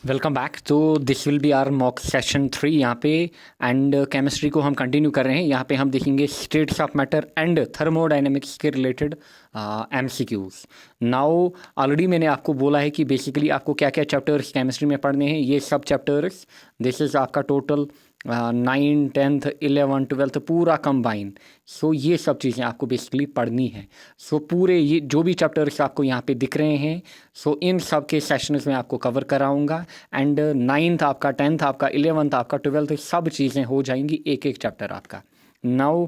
Welcome back. तो this will be our mock session 3 यहाँ पे। एंड केमिस्ट्री को हम कंटिन्यू कर रहे हैं। यहाँ पे हम देखेंगे states of matter and thermodynamics के रिलेटेड एमसीक्यूज। नाउ ऑलरेडी मैंने आपको बोला है कि बेसिकली आपको क्या क्या चैप्टर्स केमिस्ट्री में पढ़ने हैं। ये सब चैप्टर्स, दिस इज़ आपका टोटल 9, 10th, 11, 12 पूरा कंबाइन। सो ये सब चीज़ें आपको बेसिकली पढ़नी है। सो पूरे ये जो भी चैप्टर्स आपको यहाँ पे दिख रहे हैं, सो इन सब के सेशंस में आपको कवर कराऊंगा। एंड 9th आपका, 10th आपका, 11th आपका, 12th सब चीज़ें हो जाएंगी, एक एक चैप्टर आपका। नाउ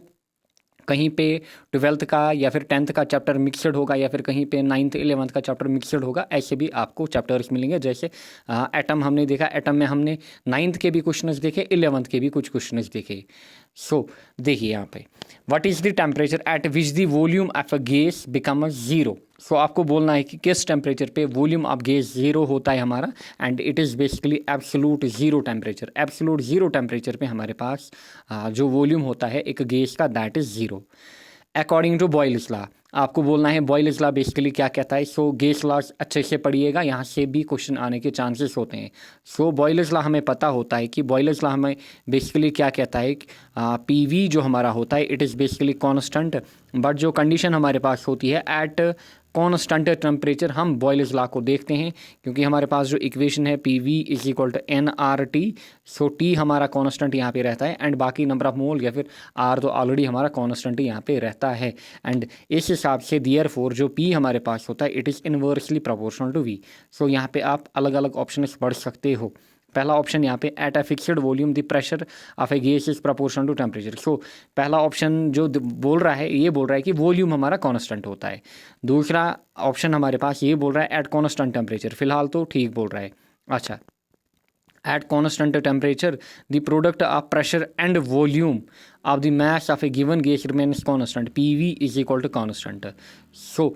कहीं पे 12th का या फिर 10th का चैप्टर मिक्सड होगा, या फिर कहीं पे 9th 11th का चैप्टर मिक्सड होगा। ऐसे भी आपको चैप्टर्स मिलेंगे। जैसे एटम हमने देखा, एटम में हमने 9th के भी क्वेश्चंस देखे, 11th के भी कुछ क्वेश्चंस देखे। सो देखिए यहाँ पे, what is the temperature at which the volume of a gas become zero. So आपको बोलना है कि किस टेम्परेचर पे वॉल्यूम ऑफ गैस ज़ीरो होता है हमारा। And it is basically absolute zero temperature. Absolute zero temperature पे हमारे पास जो वॉल्यूम होता है एक गैस का, that is zero according to Boyle's law. आपको बोलना है बॉयल्स लॉ बेसिकली क्या कहता है। सो गैस लॉ अच्छे से पढ़िएगा, यहाँ से भी क्वेश्चन आने के चांसेस होते हैं। सो बॉयल्स लॉ हमें पता होता है कि बॉयल्स लॉ हमें बेसिकली क्या कहता है, पीवी जो हमारा होता है it is basically constant. But जो कंडीशन हमारे पास होती है एट कॉन्स्टेंट टेम्परेचर, हम बॉयल्स लॉ को देखते हैं क्योंकि हमारे पास जो इक्वेशन है PV is equal to NRT। So T हमारा कॉन्स्टेंट यहाँ पे रहता है एंड बाकी नंबर ऑफ मोल या फिर R तो ऑलरेडी हमारा कॉन्स्टेंट यहाँ पे रहता है। एंड इस हिसाब से देयरफॉर जो P हमारे पास होता है it is inversely proportional to V। So यहाँ पे आप अलग अलग ऑप्शन पढ़ सकते हो। पहला ऑप्शन यहाँ पे at a fixed volume the pressure of a gas is proportional to temperature. So पहला ऑप्शन जो बोल रहा है, ये बोल रहा है कि वॉल्यूम हमारा कांस्टेंट होता है। दूसरा ऑप्शन हमारे पास ये बोल रहा है एट कांस्टेंट टेम्परेचर। फिलहाल तो ठीक बोल रहा है। अच्छा, at constant temperature the product of pressure and volume of the mass of a given gas remains constant, PV is equal to constant। so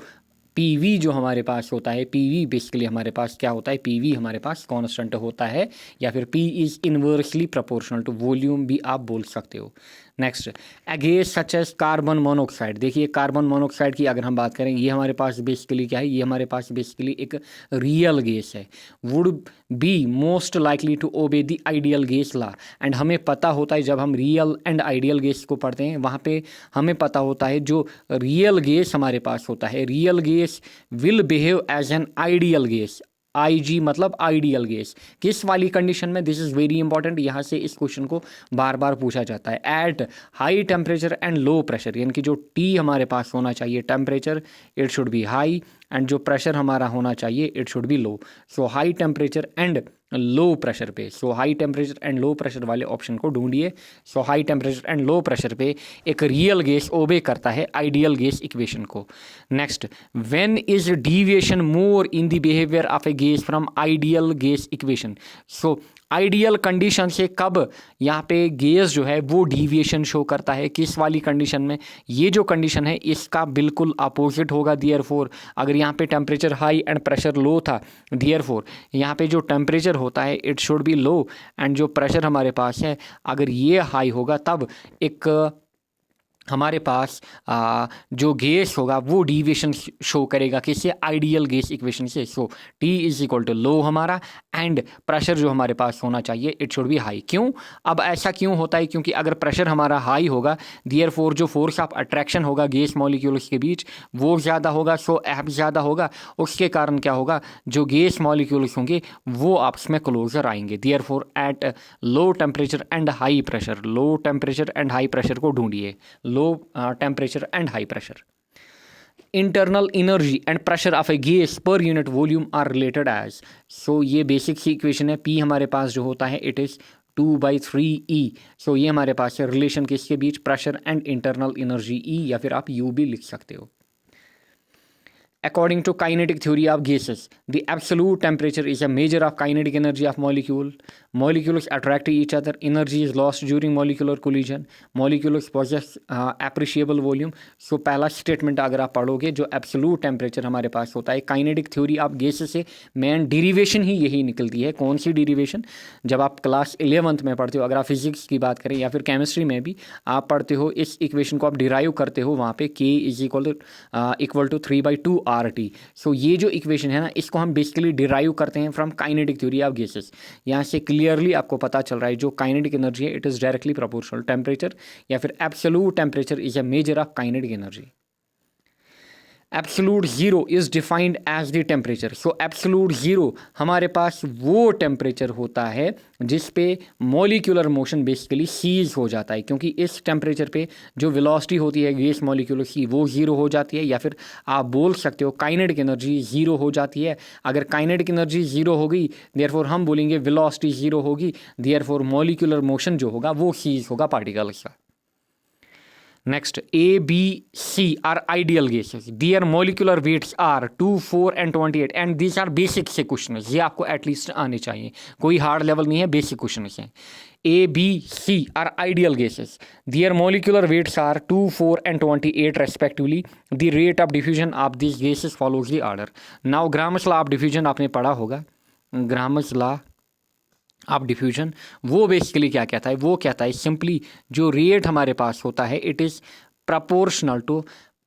PV जो हमारे पास होता है, PV बेसिकली हमारे पास क्या होता है, PV हमारे पास कांस्टेंट होता है, या फिर P is inversely proportional to volume भी आप बोल सकते हो। Next, a gas such as carbon monoxide. देखिए कार्बन मोनोऑक्साइड की अगर हम बात करें, ये हमारे पास बेसिकली क्या है, ये हमारे पास बेसिकली एक रियल गैस है। Would be most likely to obey the ideal gas law. And हमें पता होता है जब हम रियल एंड आइडियल गैस को पढ़ते हैं, वहाँ पे हमें पता होता है जो रियल गैस हमारे पास होता है, real gas will behave as an ideal gas. IG मतलब आइडियल गैस। किस वाली कंडीशन में, दिस इज़ वेरी इंपॉर्टेंट, यहाँ से इस क्वेश्चन को बार बार पूछा जाता है। At high temperature and low pressure, यानी कि जो T हमारे पास होना चाहिए temperature, it should be high, and जो प्रेशर हमारा होना चाहिए it should be low. So high temperature and low pressure पे, so high temperature and low pressure वाले ऑप्शन को ढूंढिए। So high temperature and low pressure पे एक रियल गैस ओबे करता है आइडियल गैस इक्वेशन को। Next, when is deviation more in the behaviour of a gas from ideal gas equation. So ideal condition से कब यहाँ पे गैस जो है वो डीविएशन शो करता है, किस वाली कंडीशन में, ये जो कंडीशन है इसका बिल्कुल अपोजिट होगा। देयरफॉर अगर यहाँ पे temperature high and pressure low था, देयरफॉर यहाँ पे जो टेम्परेचर होता है it should be low, and जो प्रेशर हमारे पास है अगर ये हाई होगा तब एक हमारे पास जो गैस होगा वो डीविएशन शो करेगा किससे, आइडियल गैस इक्वेशन से। सो T is equal to low हमारा, एंड प्रेशर जो हमारे पास होना चाहिए इट शुड बी हाई। क्यों, अब ऐसा क्यों होता है, क्योंकि अगर प्रेशर हमारा हाई होगा, देयरफॉर जो फोर्स ऑफ अट्रैक्शन होगा गैस मॉलिक्यूल्स के बीच वो ज़्यादा होगा। सो F ज़्यादा होगा, उसके कारण क्या होगा, जो गैस मॉलिक्यूल्स होंगे वो आपस में क्लोजर आएंगे। Therefore at low temperature and high pressure, low temperature and high pressure को ढूंढिए। Low temperature and high pressure. Internal energy and pressure of a gas per unit volume are related as. सो ये basic सी equation है। P हमारे पास जो होता है इट इज़ 2/3E। सो ये हमारे पास है रिलेशन किसके बीच, pressure and internal energy E, या फिर आप U भी लिख सकते हो। According to kinetic theory of gases, the absolute temperature is a measure of kinetic energy of molecule. Molecules attract each other. Energy is lost during molecular collision. Molecules possess appreciable volume. So पहला statement अगर आप पढ़ोगे, जो absolute temperature हमारे पास होता है kinetic theory of gases से मेन डेरिवेशन ही यही निकलती है। कौन सी डेरिवेशन, जब आप क्लास 11th में पढ़ते हो, अगर आप फिजिक्स की बात करें या फिर केमिस्ट्री में भी आप पढ़ते हो, इस इक्वेशन को आप डिराइव करते हो, वहाँ पे K is equal to 3/2 RT। So ये जो इक्वेशन है ना, इसको हम बेसिकली डिराइव करते हैं from kinetic theory of gases. यहाँ से क्लियरली आपको पता चल रहा है जो काइनेटिक एनर्जी है it is directly proportional temperature, या फिर absolute temperature is a measure of kinetic energy. Absolute zero is defined as the temperature. So absolute zero हमारे पास वो टेम्परेचर होता है जिस पे मॉलिक्यूलर मोशन बेसिकली सीज हो जाता है, क्योंकि इस टेम्परेचर पे जो वेलोसिटी होती है गैस मॉलिक्यूलर की वो ज़ीरो हो जाती है, या फिर आप बोल सकते हो काइनेटिक एनर्जी ज़ीरो हो जाती है। अगर काइनेटिक एनर्जी ज़ीरो हो गई देयरफॉर हम बोलेंगे वेलोसिटी ज़ीरो होगी, देयरफॉर मॉलिक्यूलर मोशन जो होगा वो सीज होगा पार्टिकल्स का। Next, A, B, C are ideal gases. Their molecular weights are 2, 4 and 28 and these are basic से questions. ये आपको एटलीस्ट आने चाहिए, कोई हार्ड लेवल नहीं है, बेसिक क्वेश्चन हैं। A, B, C are ideal gases. Their molecular weights are 2, 4 and 28 respectively. The rate of diffusion of these gases follows the order. Now Gram's law of diffusion आपने पढ़ा होगा। Gram's law of diffusion वो basically क्या कहता है, वो कहता है सिंपली जो रेट हमारे पास होता है it is proportional to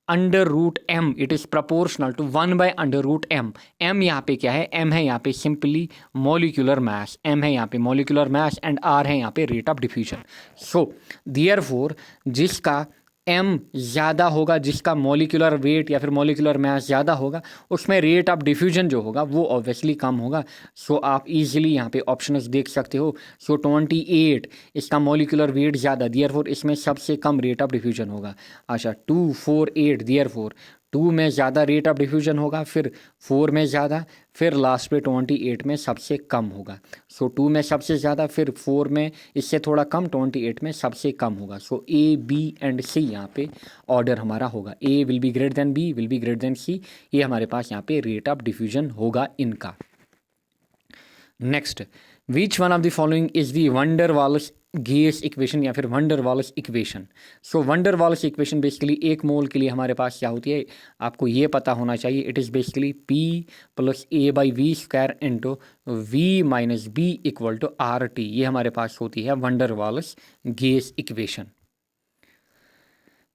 under root M, it is proportional to 1/√m। m यहाँ पे क्या है, m है यहाँ पे सिंपली मॉलिक्यूलर मास, m है यहाँ पे मॉलिक्यूलर मास एंड r है यहाँ पे rate of diffusion. So therefore जिसका m ज़्यादा होगा, जिसका मॉलिक्यूलर वेट या फिर मॉलिक्यूलर मास ज़्यादा होगा, उसमें रेट ऑफ डिफ्यूजन जो होगा वो ऑब्वियसली कम होगा। सो आप इजीली यहाँ पे ऑप्शंस देख सकते हो। सो 28 इसका मॉलिक्यूलर वेट ज़्यादा, देयरफॉर इसमें सबसे कम रेट ऑफ डिफ्यूजन होगा। अच्छा 2, 4, 8 देयरफॉर 2 में ज़्यादा रेट ऑफ डिफ्यूजन होगा, फिर 4 में ज़्यादा, फिर लास्ट पे 28 में सबसे कम होगा। सो 2 में सबसे ज़्यादा, फिर 4 में इससे थोड़ा कम, 28 में सबसे कम होगा। सो A, B एंड C यहाँ पे ऑर्डर हमारा होगा। A will be greater than B, will be greater than C, ये हमारे पास यहाँ पे रेट ऑफ डिफ्यूजन होगा इनका। Next, which one of the following is the Van der Waals gas equation या फिर Van der Waals equation. So Van der Waals equation basically एक mole के लिए हमारे पास क्या होती है आपको ये पता होना चाहिए। It is basically P + A/V² into V - B = RT। ये हमारे पास होती है Van der Waals gas equation.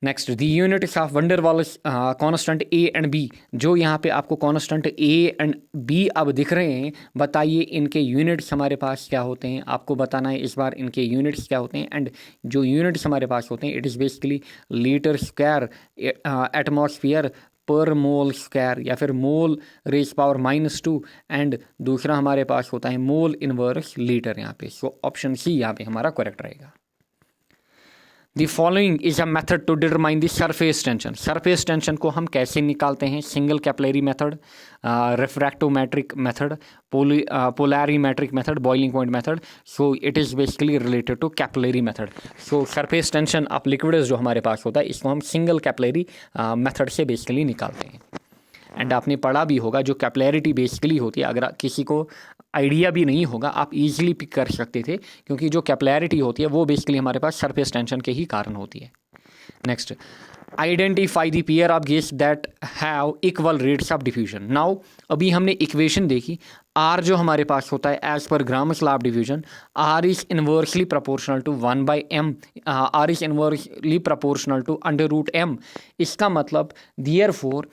Next, the units of Van der Waals constant A and B। जो यहाँ पे आपको कॉन्स्टेंट A एंड B अब दिख रहे हैं, बताइए इनके यूनिट्स हमारे पास क्या होते हैं। आपको बताना है इस बार इनके यूनिट्स क्या होते हैं। एंड जो यूनिट्स हमारे पास होते हैं it is basically litre square atmosphere पर मोल स्क्वायर, या फिर मोल (-2) एंड दूसरा हमारे पास होता है मोल इनवर्स लीटर यहाँ पे। सो ऑप्शन C यहाँ पे हमारा करेक्ट रहेगा। The following is a method to determine the surface tension. Surface tension को हम कैसे निकालते हैं? Single capillary method, refractometric method, polarimetric method, boiling point method. So it is basically related to capillary method. So surface tension of liquids जो हमारे पास होता है इसको हम सिंगल कैपिलरी मेथड से बेसिकली निकालते हैं। एंड आपने पढ़ा भी होगा जो कैपिलैरिटी बेसिकली होती है, अगर किसी को आइडिया भी नहीं होगा आप इजीली पिक कर सकते थे, क्योंकि जो कैपिलैरिटी होती है वो बेसिकली हमारे पास सरफेस टेंशन के ही कारण होती है। Next, identify the pair of gas that have equal rates of diffusion. Now अभी हमने इक्वेशन देखी, R जो हमारे पास होता है as per Graham's law of diffusion, R is inversely proportional to 1/m, R is inversely proportional to √m। इसका मतलब देयरफॉर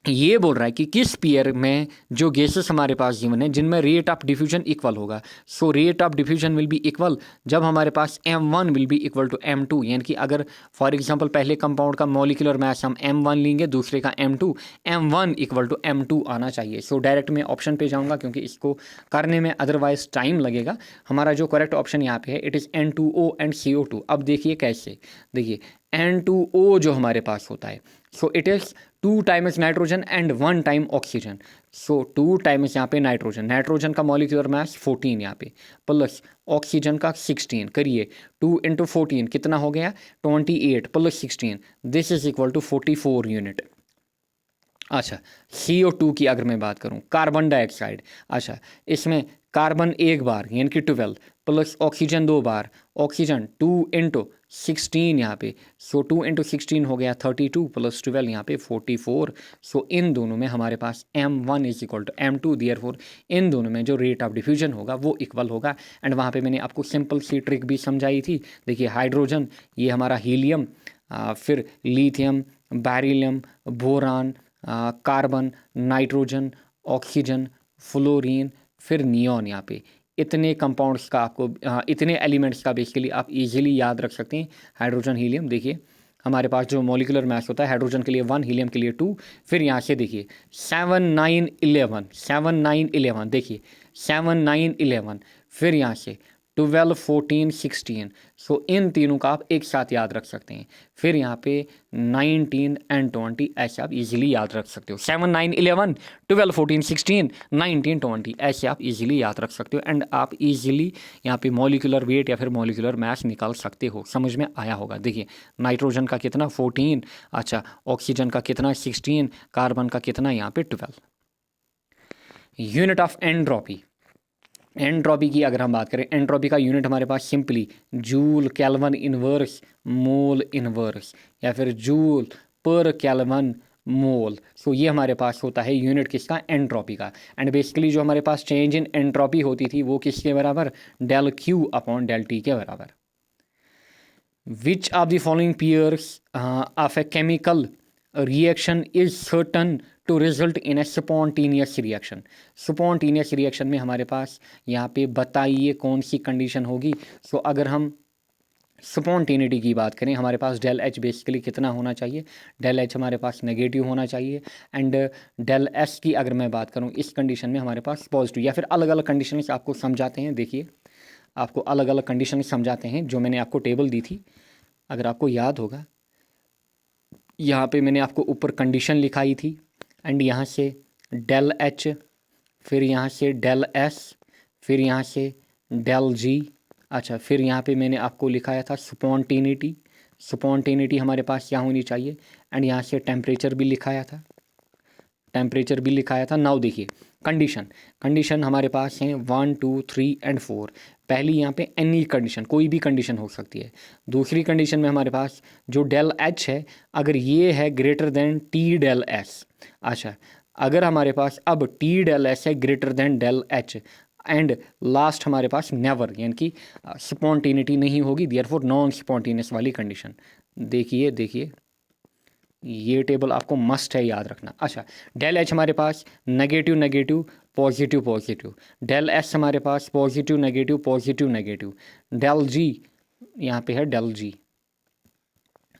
ये बोल रहा है कि किस पेयर में जो गैसेस हमारे पास गिवन है जिनमें रेट ऑफ डिफ्यूजन इक्वल होगा। So rate of diffusion will be equal जब हमारे पास m1 will be equal to m2, यानी कि अगर फॉर एग्जांपल पहले कंपाउंड का मॉलिक्यूलर मास हम m1 लेंगे, दूसरे का m2, m1 equal to m2 आना चाहिए। सो डायरेक्ट मैं ऑप्शन पे जाऊँगा क्योंकि इसको करने में अदरवाइज टाइम लगेगा। हमारा जो करेक्ट ऑप्शन यहाँ पे है it is N2O and CO2। अब देखिए कैसे, देखिए N2O जो हमारे पास होता है सो it is 2 times nitrogen and 1 time oxygen. So 2 times यहाँ पे नाइट्रोजन, नाइट्रोजन का मॉलिक्यूलर मास 14 यहाँ पे, प्लस ऑक्सीजन का 16, करिए 2 × 14 कितना हो गया 28 + 16, this is equal to 44 unit. अच्छा CO2 की अगर मैं बात करूँ, कार्बन डाइऑक्साइड, अच्छा इसमें कार्बन एक बार यानी कि 12 प्लस ऑक्सीजन 2 बार, ऑक्सीजन 2 × 16 यहाँ पे, सो 2 × 16 हो गया 32 प्लस 12 यहाँ पे 44। सो इन दोनों में हमारे पास m1 is equal to m2, therefore इन दोनों में जो रेट ऑफ डिफ्यूजन होगा वो इक्वल होगा। एंड वहाँ पे मैंने आपको सिंपल सी ट्रिक भी समझाई थी। देखिए हाइड्रोजन ये हमारा हीलियम, फिर lithium, beryllium, boron, carbon, nitrogen, oxygen, fluorine, फिर नियॉन। यहाँ पे इतने कंपाउंड्स का आपको इतने एलिमेंट्स का बेसिकली आप इजीली याद रख सकते हैं। हाइड्रोजन, हीलियम, देखिए हमारे पास जो मॉलिक्यूलर मास होता है हाइड्रोजन के लिए 1, हीलियम के लिए 2। फिर यहाँ से देखिए 7 9 11, 7 9 11, देखिए 7 9 11, फिर यहाँ से 12 14 16। सो इन तीनों का आप एक साथ याद रख सकते हैं। फिर यहाँ पे 19 एंड 20 ऐसे आप इजीली याद रख सकते हो। 7 9 11 12 14 16 19 20 ऐसे आप इजीली याद रख सकते हो। एंड आप इजीली यहाँ पे मॉलिक्यूलर वेट या फिर मॉलिक्यूलर मास निकाल सकते हो। समझ में आया होगा। देखिए नाइट्रोजन का कितना 14, अच्छा ऑक्सीजन का कितना 16, कार्बन का कितना यहाँ पे 12। यूनिट ऑफ एंट्रोपी, एंट्रोपी की अगर हम बात करें, एंट्रोपी का यूनिट हमारे पास simply joule kelvin inverse mole inverse या फिर जूल पर केल्विन मोल। सो ये हमारे पास होता है यूनिट किसका, एंट्रोपी का। एंड बेसिकली जो हमारे पास चेंज इन एंट्रोपी होती थी वो किसके बराबर, del Q upon del T के बराबर। Which of the following pairs of a chemical reaction is certain to result in a spontaneous reaction. Spontaneous reaction में हमारे पास यहाँ पे बताइए कौन सी कंडीशन होगी। सो अगर हम स्पॉन्टेनिटी की बात करें, हमारे पास डेल एच बेसिकली कितना होना चाहिए, डेल एच हमारे पास नेगेटिव होना चाहिए। एंड डेल एस की अगर मैं बात करूँ इस कंडीशन में हमारे पास पॉजिटिव, या फिर अलग अलग कंडीशन से आपको समझाते हैं। देखिए आपको अलग अलग कंडीशन समझाते हैं जो मैंने आपको टेबल दी थी, अगर आपको याद होगा यहाँ पे मैंने आपको ऊपर कंडीशन लिखाई थी। एंड यहाँ से डेल एच, फिर यहाँ से डेल एस, फिर यहाँ से डेल जी। अच्छा फिर यहाँ पे मैंने आपको लिखाया था स्पॉन्टेनिटी, स्पॉन्टेनिटी हमारे पास क्या होनी चाहिए। एंड यहाँ से टेम्परेचर भी लिखाया था, टेम्परेचर भी लिखाया था। नाउ देखिए कंडीशन, कंडीशन हमारे पास हैं 1 2 3 एंड 4। पहली यहाँ पे एनी कंडीशन, कोई भी कंडीशन हो सकती है। दूसरी कंडीशन में हमारे पास जो डेल एच है, अगर ये है greater than T del S. अच्छा अगर हमारे पास अब टी डेल एस है greater than del H, and last हमारे पास नेवर, यानी कि स्पॉन्टेनिटी नहीं होगी, देयरफॉर नॉन स्पॉन्टेनियस वाली कंडीशन। देखिए देखिए ये टेबल आपको मस्ट है याद रखना। अच्छा डेल एच हमारे पास negative negative positive positive, del S हमारे पास positive negative positive negative, del G यहाँ पे है डेल जी,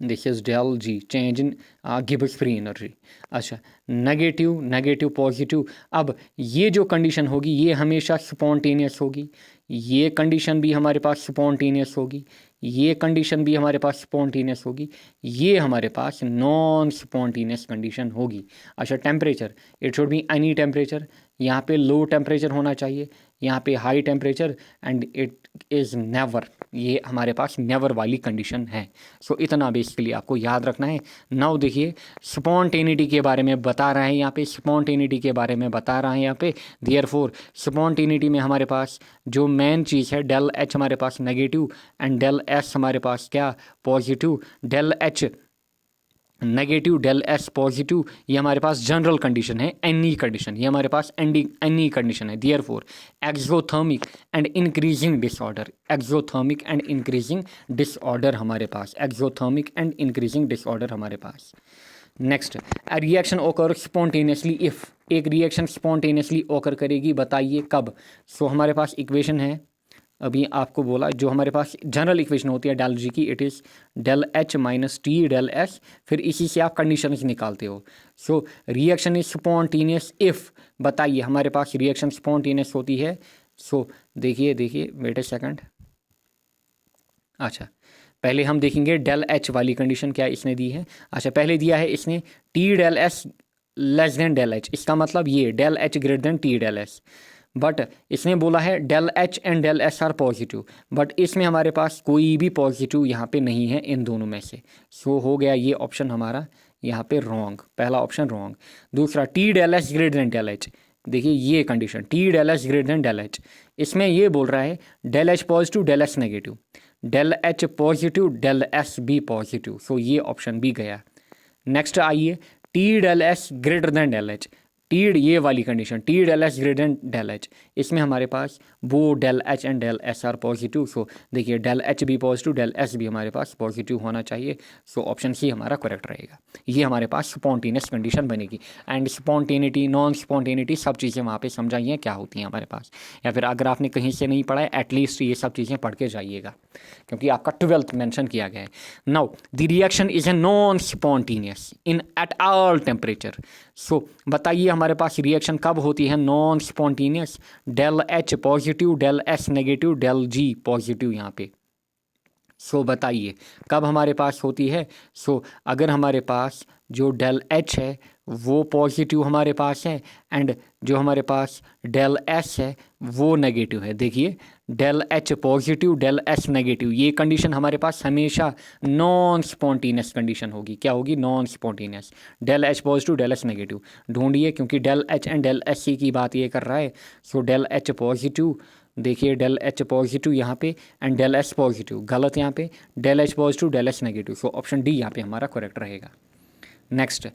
देखिए del G change in Gibbs free energy. अच्छा नेगेटिव नेगेटिव पॉजिटिव, अब ये जो कंडीशन होगी ये हमेशा स्पॉन्टेनियस होगी, ये कंडीशन भी हमारे पास स्पॉन्टेनियस होगी, ये कंडीशन भी हमारे पास स्पॉन्टेनियस होगी, ये हमारे पास नॉन स्पॉन्टेनियस कंडीशन होगी। अच्छा temperature, it should be any temperature, यहाँ पे लो टेम्परेचर होना चाहिए, यहाँ पे high temperature, and it is never, ये हमारे पास नेवर वाली कंडीशन है। सो इतना बेसिकली आपको याद रखना है। नाउ देखिए स्पॉन्टेनिटी के बारे में बता रहा है यहाँ पे, स्पॉन्टेनिटी के बारे में बता रहा है यहाँ पे। देयरफॉर स्पॉन्टेनिटी में हमारे पास जो मेन चीज़ है, डेल एच हमारे पास नेगेटिव एंड डेल एस हमारे पास क्या positive, del H negative del S positive, ये हमारे पास जनरल कंडीशन है। एनी कंडीशन, ये हमारे पास एनी कंडीशन है। Therefore exothermic and increasing disorder, exothermic and increasing disorder हमारे पास, एक्सोथर्मिक एंड इंक्रीजिंग डिसऑर्डर हमारे पास। Next reaction occur spontaneously if, एक रिएक्शन स्पॉन्टेनियसली ओकर करेगी, बताइए कब। सो हमारे पास इक्वेशन है, अभी आपको बोला जो हमारे पास जनरल इक्वेशन होती है डेल जी की, it is del H minus T del S, फिर इसी से आप कंडीशन निकालते हो। So reaction is spontaneous if, बताइए हमारे पास रिएक्शन स्पॉन्टेनियस होती है। सो देखिए देखिए वेट ए सेकंड। अच्छा पहले हम देखेंगे डेल एच वाली कंडीशन क्या इसने दी है। अच्छा पहले दिया है इसने T del S less than del H, इसका मतलब ये del H greater than T del S, but इसने बोला है del H and del S are positive, but इसमें हमारे पास कोई भी पॉजिटिव यहाँ पे नहीं है इन दोनों में से। सो हो गया ये ऑप्शन हमारा यहाँ पे रॉन्ग, पहला ऑप्शन रॉन्ग। दूसरा T del S greater than del H, देखिए ये condition T del H greater than del H, इसमें ये बोल रहा है del H positive del S negative, del H positive del S भी पॉजिटिव। सो ये ऑप्शन भी गया। नेक्स्ट आइए T del S greater than del H, टीड ये वाली condition T del H greater than del H, इसमें हमारे पास वो del H and del S are positive. So देखिए डेल एच भी पॉजिटिव, डेल एस भी हमारे पास पॉजिटिव होना चाहिए। सो ऑप्शन सी हमारा करेक्ट रहेगा। ये हमारे पास स्पॉन्टेनियस कंडीशन बनेगी। एंड स्पॉन्टेनिटी, नॉन स्पॉन्टेनिटी, सब चीज़ें वहाँ पे समझाइए क्या होती हैं हमारे पास, या फिर अगर आपने कहीं से नहीं पढ़ा है एटलीस्ट ये सब चीज़ें पढ़ के जाइएगा, क्योंकि आपका 12th मेंशन किया गया है। Now the reaction is a non spontaneous in at all temperature. So बताइए हमारे पास रिएक्शन कब होती है non spontaneous? Del H positive, del S negative, del G positive यहाँ पे। सो बताइए कब हमारे पास होती है? सो अगर हमारे पास जो डेल एच है वो पॉजिटिव हमारे पास है एंड जो हमारे पास डेल एस है वो नेगेटिव है। देखिए del H positive, del S negative, ये कंडीशन हमारे पास हमेशा नॉन स्पॉन्टेनियस कंडीशन होगी। क्या होगी? Non spontaneous. Del H positive, del S negative ढूंढिए, क्योंकि del H and del S C की बात ये कर रहा है। सो डेल एच पॉजिटिव, देखिए डेल एच पॉजिटिव यहाँ पे एंड डेल एस पॉजिटिव, गलत यहाँ पे, del H positive, del S negative. So option D यहाँ पे हमारा करेक्ट रहेगा। Next,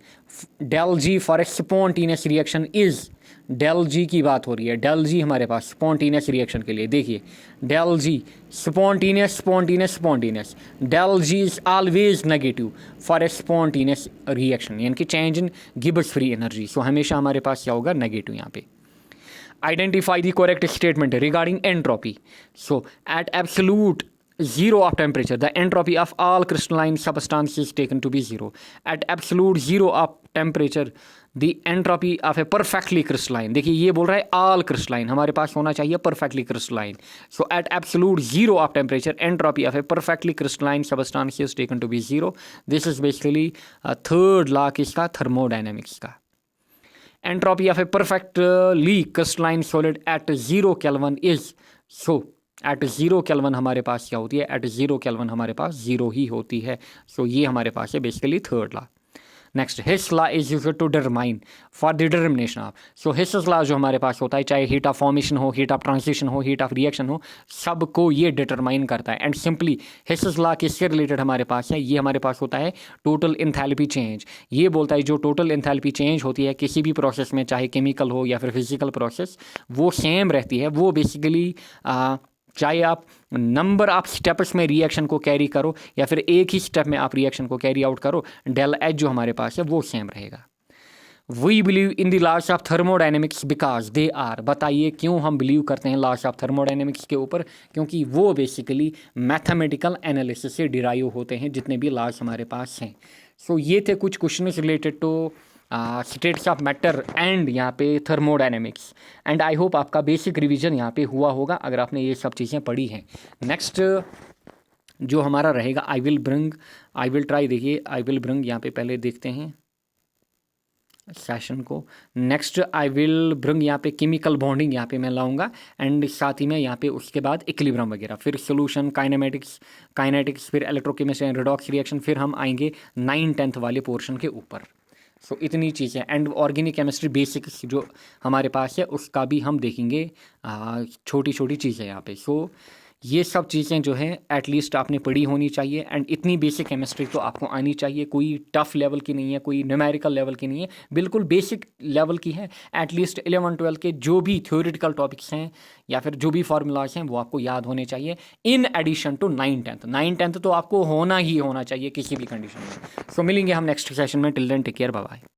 del G for a spontaneous reaction is, del G की बात हो रही है। डेल जी हमारे पास स्पॉन्टेनियस रिएक्शन के लिए, देखिए del G spontaneous spontaneous spontaneous, del G is always negative for a spontaneous reaction, यानी कि change in Gibbs free energy. So हमेशा हमारे पास क्या होगा? नेगेटिव यहाँ पे। Identify the correct statement regarding entropy. So at absolute zero of temperature, the entropy of all crystalline substances is taken to be zero. At absolute zero of temperature, the entropy of a perfectly crystalline, देखिए ये बोल रहा है all crystalline, हमारे पास होना चाहिए perfectly crystalline. So at absolute zero of temperature, entropy of a perfectly crystalline substance is taken to be zero. This is basically third law किसका? thermodynamics का। Entropy of a perfectly crystalline solid at 0 Kelvin is, so at 0 Kelvin हमारे पास क्या होती है? at 0 Kelvin हमारे पास 0 ही होती है। सो ये हमारे पास है basically third law. Next, Hess law is use to determine for the determination of. So Hess law जो हमारे पास होता है, चाहे हीट ऑफ फॉर्मेशन हो, हीट ऑफ ट्रांजिशन हो, हीट ऑफ रिएक्शन हो, सबको ये डिटरमाइन करता है। एंड सिंपली हिस लॉ किससे रिलेटेड हमारे पास है? ये हमारे पास होता है टोटल इंथैल्पी चेंज। ये बोलता है जो टोटल इंथैल्पी चेंज होती है किसी भी प्रोसेस में, चाहे केमिकल हो या फिर फिजिकल प्रोसेस, वो सेम रहती है। वो बेसिकली चाहे आप नंबर ऑफ स्टेप्स में रिएक्शन को कैरी करो या फिर एक ही स्टेप में आप रिएक्शन को कैरी आउट करो, डेल एच जो हमारे पास है वो सेम रहेगा। We believe in the laws of thermodynamics because they are, बताइए क्यों हम बिलीव करते हैं लॉस ऑफ थर्मोडाइनमिक्स के ऊपर? क्योंकि वो बेसिकली मैथमेटिकल एनालिसिस से डिराइव होते हैं जितने भी लॉस हमारे पास हैं। सो ये थे कुछ question related to states of matter and यहाँ पे थर्मोडाइनमिक्स। एंड आई होप आपका बेसिक रिवीजन यहाँ पे हुआ होगा अगर आपने ये सब चीज़ें पढ़ी हैं। नेक्स्ट जो हमारा रहेगा आई विल ट्राई, देखिए आई विल ब्रिंग, यहाँ पे पहले देखते हैं सेशन को। नेक्स्ट आई विल ब्रिंग यहाँ पे केमिकल बॉन्डिंग यहाँ पे मैं लाऊंगा एंड साथ ही में यहाँ पे उसके बाद इक्विलिब्रियम वगैरह, फिर सोल्यूशन, काइनेटिक्स, फिर इलेक्ट्रोकेमिस्ट्री एंड रिडॉक्स रिएक्शन, फिर हम आएंगे 9-10th वाले पोर्शन के ऊपर। सो इतनी चीज़ें एंड ऑर्गेनिक केमिस्ट्री बेसिक्स जो हमारे पास है उसका भी हम देखेंगे, छोटी छोटी चीज़ें यहाँ पे। सो ये सब चीज़ें जो हैं एटलीस्ट आपने पढ़ी होनी चाहिए एंड इतनी बेसिक केमिस्ट्री तो आपको आनी चाहिए। कोई टफ लेवल की नहीं है, कोई न्यूमेरिकल लेवल की नहीं है, बिल्कुल बेसिक लेवल की है। एटलीस्ट 11-12 के जो भी थ्योरेटिकल टॉपिक्स हैं या फिर जो भी फार्मूलाज हैं वो आपको याद होने चाहिए, इन एडिशन टू 9-10 तो आपको होना ही होना चाहिए किसी भी कंडीशन में। सो मिलेंगे हम नेक्स्ट सेशन में। Till then take care, bye bye.